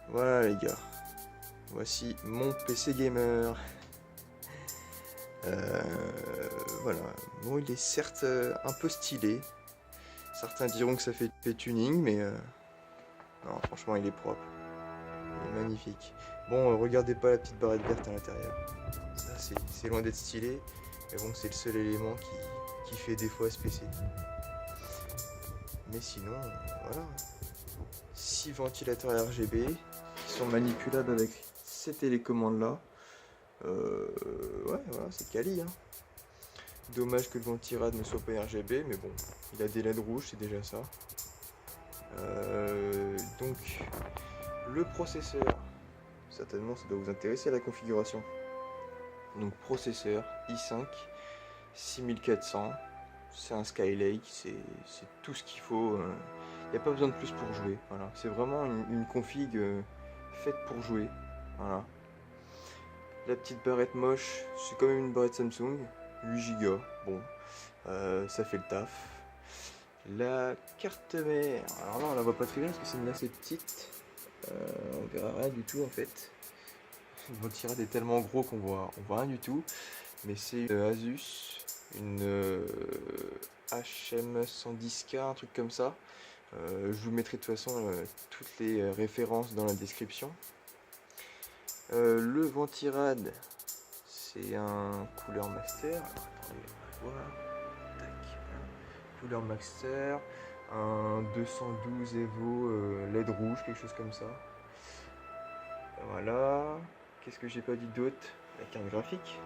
Voilà les gars, voici mon PC gamer. Voilà, bon il est certes un peu stylé. Certains diront que ça fait tuning, mais non, franchement il est propre. Il est magnifique. Bon, regardez pas la petite barrette verte à l'intérieur. Ça c'est loin d'être stylé, mais bon c'est le seul élément qui fait défaut à ce PC. Mais sinon, voilà. 6 ventilateurs RGB qui sont manipulables avec ces télécommandes là. Ouais, voilà, c'est quali, hein. Dommage que le ventirad ne soit pas RGB, mais bon, il a des LED rouges, c'est déjà ça. Donc, le processeur, certainement ça doit vous intéresser la configuration. Donc, processeur i5 6400, c'est un Skylake, c'est tout ce qu'il faut. Il n'y a pas besoin de plus pour jouer. Voilà, c'est vraiment une config faite pour jouer. Voilà. La petite barrette moche, c'est quand même une barrette Samsung, 8 Go, bon, ça fait le taf. La carte mère, alors là on la voit pas très bien parce que c'est une assez petite, on verra rien du tout en fait. Le ventirad est tellement gros qu'on voit rien du tout, mais c'est une Asus, une HM110K, un truc comme ça. Je vous mettrai de toute façon toutes les références dans la description. Le ventirad, c'est un couleur master. Alors, attendez, on va voir. Tac. Couleur master. Un 212 Evo LED rouge, quelque chose comme ça. Voilà. Qu'est-ce que j'ai pas dit d'autre? La carte graphique.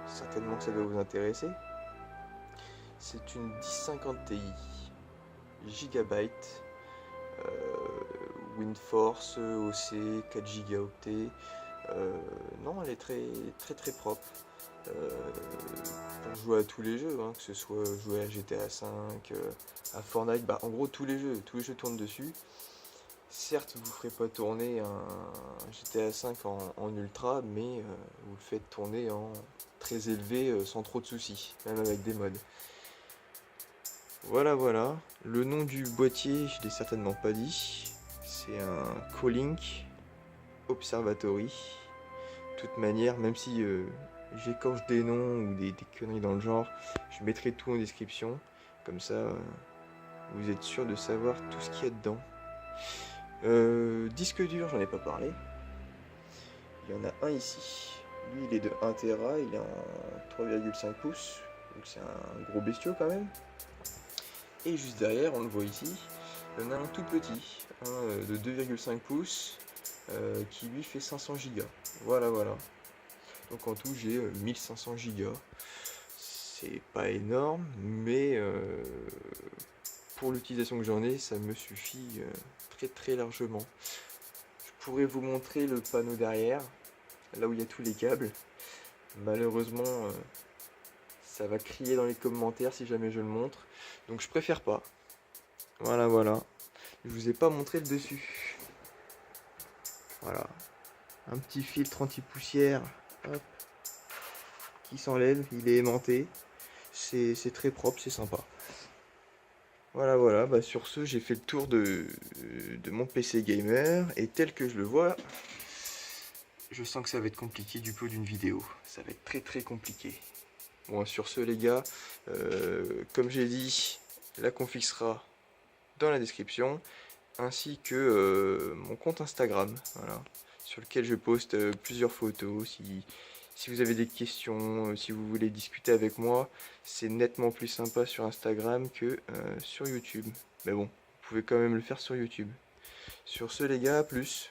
Certainement que ça doit vous intéresser. C'est une 1050 Ti. Gigabyte. WindForce, OC, 4 Go octets. Non, elle est très propre. Pour jouer à tous les jeux, hein, que ce soit jouer à GTA V, à Fortnite, bah en gros tous les jeux tournent dessus. Certes, vous ne ferez pas tourner un GTA V en ultra, mais vous le faites tourner en très élevé sans trop de soucis, même avec des mods. Voilà. Le nom du boîtier, je l'ai certainement pas dit. C'est un Colink Observatory. De toute manière, même si j'écorche des noms ou des conneries dans le genre, je mettrai tout en description. Comme ça, vous êtes sûr de savoir tout ce qu'il y a dedans. Disque dur, j'en ai pas parlé. Il y en a un ici. Lui, il est de 1 Tera, il est en 3,5 pouces. Donc c'est un gros bestiau quand même. Et juste derrière, on le voit ici, il y en a un tout petit, un de 2,5 pouces, qui lui fait 500 Go. Voilà. Donc en tout, j'ai 1500 Go. C'est pas énorme, mais pour l'utilisation que j'en ai, ça me suffit très largement. Je pourrais vous montrer le panneau derrière, là où il y a tous les câbles. Malheureusement, ça va crier dans les commentaires si jamais je le montre. Donc je préfère pas. Voilà. Je vous ai pas montré le dessus. Voilà. Un petit filtre anti-poussière. Hop. Qui s'enlève. Il est aimanté. C'est très propre, c'est sympa. Voilà. Bah, sur ce, j'ai fait le tour de mon PC gamer. Et tel que je le vois, je sens que ça va être compliqué du coup d'une vidéo. Ça va être très compliqué. Bon, sur ce les gars, comme j'ai dit, la config sera dans la description, ainsi que mon compte Instagram, voilà, sur lequel je poste plusieurs photos. Si vous avez des questions, si vous voulez discuter avec moi, c'est nettement plus sympa sur Instagram que sur YouTube. Mais bon, vous pouvez quand même le faire sur YouTube. Sur ce les gars, à plus.